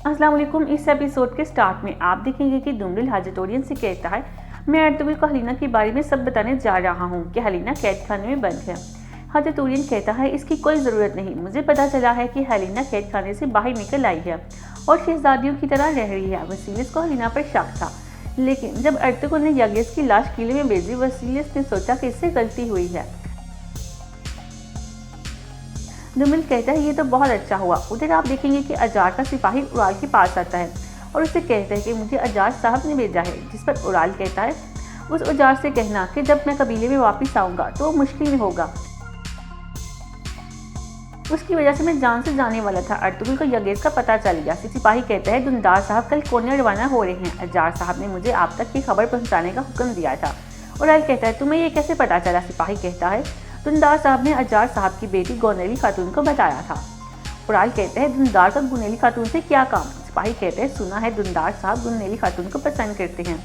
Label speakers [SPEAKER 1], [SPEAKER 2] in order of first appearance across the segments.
[SPEAKER 1] अस्सलाम वालेकुम। इस एपिसोड के स्टार्ट में आप देखेंगे कि दुमरिल हाजतोरियन से कहता है, मैं अर्तुगरुल को हलीना के बारे में सब बताने जा रहा हूँ कि हलीना कैद खाने में बंद है। हाजतोरियन कहता है, इसकी कोई ज़रूरत नहीं, मुझे पता चला है कि हलीना कैद खाने से बाहर निकल आई है और शहजादियों की तरह रह रही है। वसीलिस को हलीना पर शक था, लेकिन जब अर्तुगरुल ने यगेस की लाश किले में भेजी, वसीलिस ने सोचा कि इससे गलती हुई है। दुमिल कहता है, ये तो बहुत अच्छा हुआ। उधर आप देखेंगे कि अजार का सिपाही उराल के पास आता है और उससे कहता है कि मुझे अजार साहब ने भेजा है, जिस पर उराल कहता है, उस अजार से कहना कि जब मैं कबीले में वापस आऊँगा तो मुश्किल में होगा, उसकी वजह से मैं जान से जाने वाला था। अर्तुगरुल को यगेस का पता चल गया। सिपाही कहता है, दुंदार साहब कल कोन्या रवाना हो रहे हैं, अजार साहब ने मुझे आप तक की खबर पहुँचाने का हुक्म दिया था। उराल कहता है, तुम्हें ये कैसे पता चला? सिपाही कहता है, दुंदार साहब ने अजार साहब की बेटी गोनेली खातून को बताया था। उराल कहते हैं, दुंदार का गुनेली खातून से क्या काम? सिपाही कहते हैं, सुना है दुंदार साहब गुनेली खातून को पसंद करते हैं।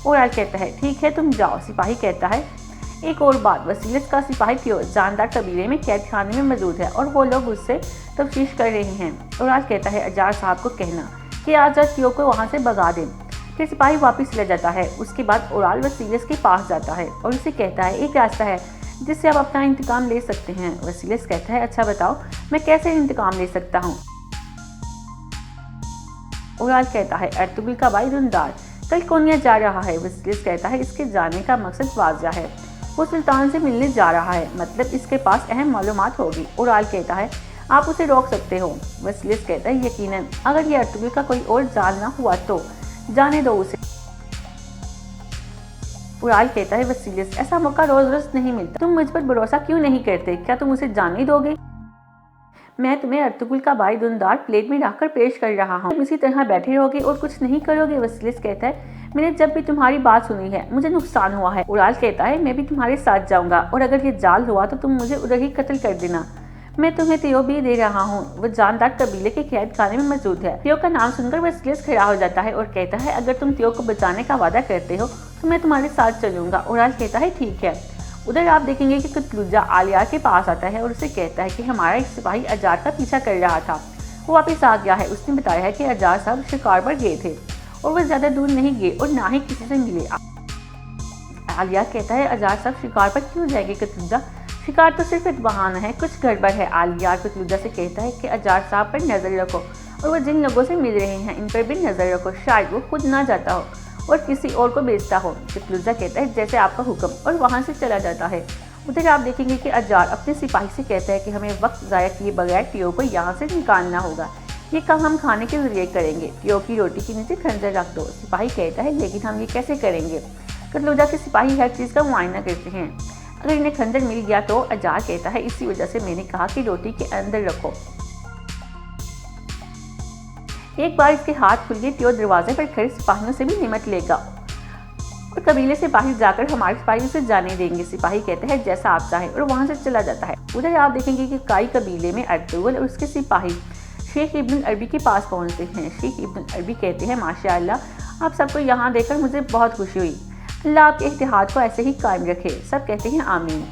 [SPEAKER 1] उराल कहता है, ठीक है तुम जाओ। सिपाही कहता है, एक और बात, वसीलिस का सिपाही क्यों जानदार कबीले में कैद खाने में मौजूद है और वो लोग उससे तफ्तीश कर रहे हैं। उराल कहता है, अजार साहब को कहना कि आजाद क्यों को वहाँ से भगा दें। फिर सिपाही वापस ले जाता है। उसके बाद उराल वसीलिस के पास जाता है और उसे कहता है, एक रास्ता है जिससे आप अपना इंतकाम ले सकते हैं। वसीलिस कहता है, अच्छा बताओ, मैं कैसे इंतकाम ले सकता हूँ? उराल कहता है, अर्तुगरुल का भाई दुंदार कल कोन्या जा रहा है। वसीलिस कहता है, इसके जाने का मकसद वाज़िह है, वो सुल्तान से मिलने जा रहा है, मतलब इसके पास अहम मालूमात होगी। उराल कहता है, आप उसे रोक सकते हो। वसीलिस कहता है, यकीनन, अगर ये अर्तुगरुल का कोई और जाल ना हुआ तो जाने दो उसे। उराल कहता है, वसीलिस ऐसा मौका रोज रोज नहीं मिलता, तुम मुझ पर भरोसा क्यों नहीं करते? क्या तुम उसे जाने दोगे? मैं तुम्हें अर्तुगरुल का भाई दुंदार प्लेट में रखकर पेश कर रहा हूँ, तुम इसी तरह बैठे रहोगे और कुछ नहीं करोगे? वसीलिस कहता है, मैंने जब भी तुम्हारी बात सुनी है मुझे नुकसान हुआ है। उराल कहता है, मैं भी तुम्हारे साथ जाऊंगा और अगर ये जाल हुआ तो तुम मुझे उधर ही कत्ल कर देना। मैं तुम्हें तियो भी दे रहा हूँ, वो जानदार कबीले के कैद खाने में मौजूद है। तियो का नाम सुनकर वसीलिस खड़ा हो जाता है और कहता है, अगर तुम तियो को बचाने का वादा करते हो तो मैं तुम्हारे साथ चलूंगा। उराल कहता है, ठीक है। उधर आप देखेंगे कि कुतलुजा आलियार के पास आता है और उसे कहता है कि हमारा एक सिपाही अजार का पीछा कर रहा था, वो वापस आ गया है। उसने बताया है कि अजार साहब शिकार पर गए थे और वह ज़्यादा दूर नहीं गए और ना ही किसी से मिले। आलिया कहता है, अजार साहब शिकार पर क्यों जाएंगे कुतलुजा? शिकार तो सिर्फ एक बहाना है, कुछ गड़बड़ है। आलिया कुतलुजा से कहता है कि अजार साहब पर नज़र रखो और वो जिन लोगों से मिल रहे हैं इन पर भी नज़र रखो, शायद वो खुद ना जाता हो और किसी और को बेचता हो। कुतलुजा कहता है, जैसे आपका हुक्म, और वहाँ से चला जाता है। उधर आप देखेंगे कि अजार अपने सिपाही से कहता है कि हमें वक्त ज़ाया किए बगैर टियो को यहाँ से निकालना होगा, ये काम हम खाने के जरिए करेंगे। टियो की रोटी के नीचे खंजर रख दो। सिपाही कहता है, लेकिन हम ये कैसे करेंगे? कुतलुजा के सिपाही हर चीज़ का मुआयना करते हैं, अगर इन्हें खंजर मिल गया तो? अजार कहता है, इसी वजह से मैंने कहा कि रोटी के अंदर रखो। एक बार इसके हाथ खुल गए, टियो दरवाजे पर खड़े सिपाहियों से भी निमट लेगा और कबीले से बाहर जाकर हमारे सिपाही उसे जाने देंगे। सिपाही कहते हैं, जैसा आप चाहें, और वहां से चला जाता है। उधर आप देखेंगे कि काई कबीले में अर्तुगरुल और उसके सिपाही शेख इब्न अरबी के पास पहुंचते हैं। शेख इब्न अरबी कहते हैं, माशाअल्लाह, आप सबको यहाँ देखकर मुझे बहुत खुशी हुई, अल्लाह आपके इत्तेहाद को ऐसे ही कायम रखे। सब कहते हैं, आमीन।